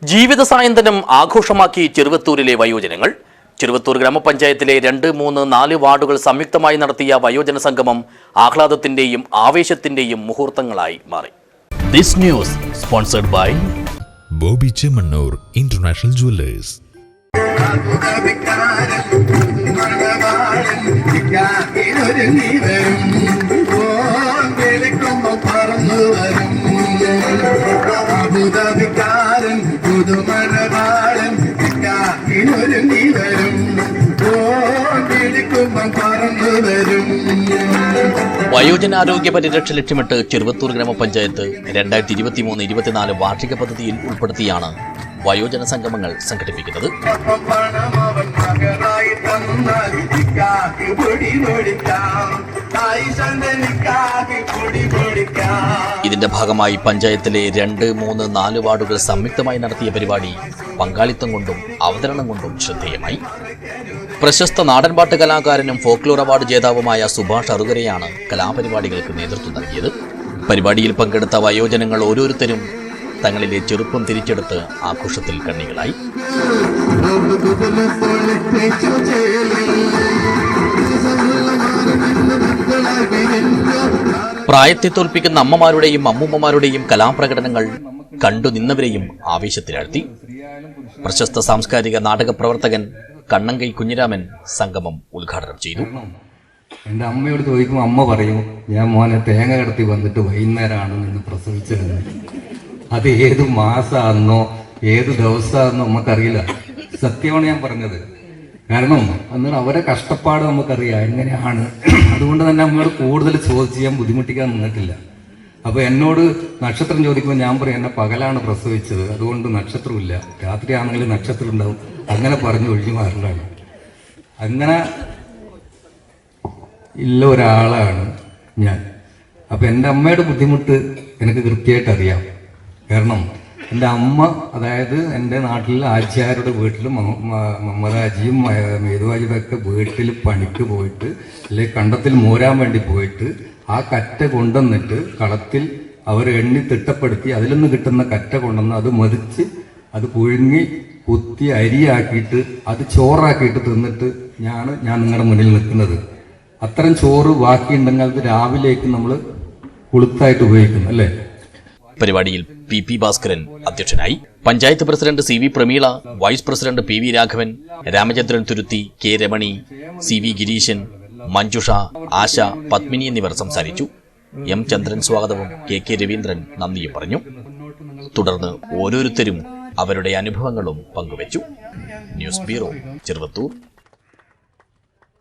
ജീവിത സായന്തനം ആഘോഷമാക്കി ചെറുവത്തൂരിലെ വയോജനങ്ങൾ. ചെറുവത്തൂർ ഗ്രാമപഞ്ചായത്തിലെ 2, 3, 4 വാർഡുകൾ സംയുക്തമായി നടത്തിയ വയോജന സംഗമം ആഹ്ലാദത്തിന്റെയും ആവേശത്തിന്റെയും മുഹൂർത്തങ്ങളായി മാറി. This news sponsored by Bobby Chemanur International Jewelers. വയോജനാരോഗ്യ പരിരക്ഷ ലക്ഷ്യമിട്ട് ചെറുവത്തൂർ ഗ്രാമപഞ്ചായത്ത് 2023-24 വാർഷിക പദ്ധതിയിൽ ഉൾപ്പെടുത്തിയാണ് വയോജന സംഗമങ്ങൾ സംഘടിപ്പിക്കുന്നത്. ഇതിന്റെ ഭാഗമായി പഞ്ചായത്തിലെ 2, 3, 4 വാർഡുകൾ സംയുക്തമായി നടത്തിയ പരിപാടി പങ്കാളിത്തം കൊണ്ടും അവതരണം കൊണ്ടും ശ്രദ്ധേയമായി. പ്രശസ്ത നാടൻപാട്ട് കലാകാരനും ഫോക്ലോർ അവാർഡ് ജേതാവുമായ സുഭാഷ് അറുകരയാണ് കലാപരിപാടികൾക്ക് നേതൃത്വം നൽകിയത്. പരിപാടിയിൽ പങ്കെടുത്ത വയോജനങ്ങൾ ഓരോരുത്തരും തങ്ങളിലെ ചെറുപ്പം തിരിച്ചെടുത്ത് ആഘോഷത്തിൽ കണ്ണികളായി. പ്രായത്തെ തോൽപ്പിക്കുന്ന അമ്മമാരുടെയും അമ്മൂമ്മമാരുടെയും കലാപ്രകടനങ്ങൾ കണ്ടു നിന്നവരെയും ആവേശത്തിലാഴ്ത്തി. പ്രശസ്ത സാംസ്കാരിക നാടക പ്രവർത്തകൻ കണ്ണങ്കൈ കുഞ്ഞിരാമൻ സംഗമം ഉദ്ഘാടനം ചെയ്തു. എൻ്റെ അമ്മയോട് ചോദിക്കുമ്പോൾ അമ്മ പറയും, ഞാൻ മോനെ തേങ്ങ കടത്തി വന്നിട്ട് വൈകുന്നേരമാണ് നിന്ന് പ്രസവിച്ചത്. അത് ഏത് മാസമാണെന്നോ ഏത് ദിവസമാണെന്നോ നമുക്കറിയില്ല. സത്യമാണ് ഞാൻ പറഞ്ഞത്. കാരണം അന്ന് അവരെ കഷ്ടപ്പാട് നമുക്കറിയാം എങ്ങനെയാണ്. അതുകൊണ്ട് തന്നെ അമ്മയോട് കൂടുതൽ ചോദിച്ച് ഞാൻ ബുദ്ധിമുട്ടിക്കാൻ നിന്നിട്ടില്ല. അപ്പോൾ എന്നോട് നക്ഷത്രം ചോദിക്കുമ്പോൾ ഞാൻ പറയും, എന്നെ പകലാണ് പ്രസവിച്ചത്, അതുകൊണ്ട് നക്ഷത്രമില്ല, രാത്രിയാണെങ്കിൽ നക്ഷത്രം ഉണ്ടാവും. അങ്ങനെ പറഞ്ഞ് ഒഴിഞ്ഞു മാറലാണ്. അങ്ങനെ ഇല്ല ഒരാളാണ് ഞാൻ. അപ്പം എൻ്റെ അമ്മയുടെ ബുദ്ധിമുട്ട് എനിക്ക് കൃത്യമായിട്ട് അറിയാം. കാരണം എൻ്റെ അമ്മ, അതായത് എൻ്റെ നാട്ടിൽ ആചാര്യരുടെ വീട്ടിൽ മമ്മദാജിയും മേധുവാജിയൊക്കെ വീട്ടിൽ പണിക്ക് പോയിട്ട് അല്ലെങ്കിൽ കണ്ടത്തിൽ മോരാൻ വേണ്ടി പോയിട്ട് ആ കറ്റ കൊണ്ടുവന്നിട്ട് കളത്തിൽ അവർ എണ്ണി തിട്ടപ്പെടുത്തി അതിൽ നിന്ന് കിട്ടുന്ന കറ്റ കൊണ്ടുവന്ന് അത് മതിച്ച് അത് പുഴുങ്ങി കുത്തി അരിയാക്കിയിട്ട് അത് ചോറാക്കിയിട്ട് തിന്നിട്ട് ഞാൻ നിങ്ങളുടെ മുന്നിൽ നിൽക്കുന്നത്. അത്തരം ചോറ് ബാക്കിയുണ്ടെങ്കിൽ അത് രാവിലേക്ക് നമ്മൾ കുളുത്തായിട്ട് ഉപയോഗിക്കുന്നു അല്ലേ. പരിപാടിയിൽ പി ഭാസ്കരൻ അധ്യക്ഷനായി. Panchayat president CV Prameela, vice president PV Raghavan, Ramachandran Thuruthi, K Ramani, CV Gireesan, Manjusha, Asha, Padmini എന്നിവർ സംസാരിച്ചു. M ചന്ദ്രൻ സ്വാഗതവും KK രവീന്ദ്രൻ നന്ദിയും പറഞ്ഞു. തുടർന്ന് ഓരോരുത്തരും അവരുടെ അനുഭവങ്ങളും പങ്കുവച്ചു. News bureau, Cheruvathur.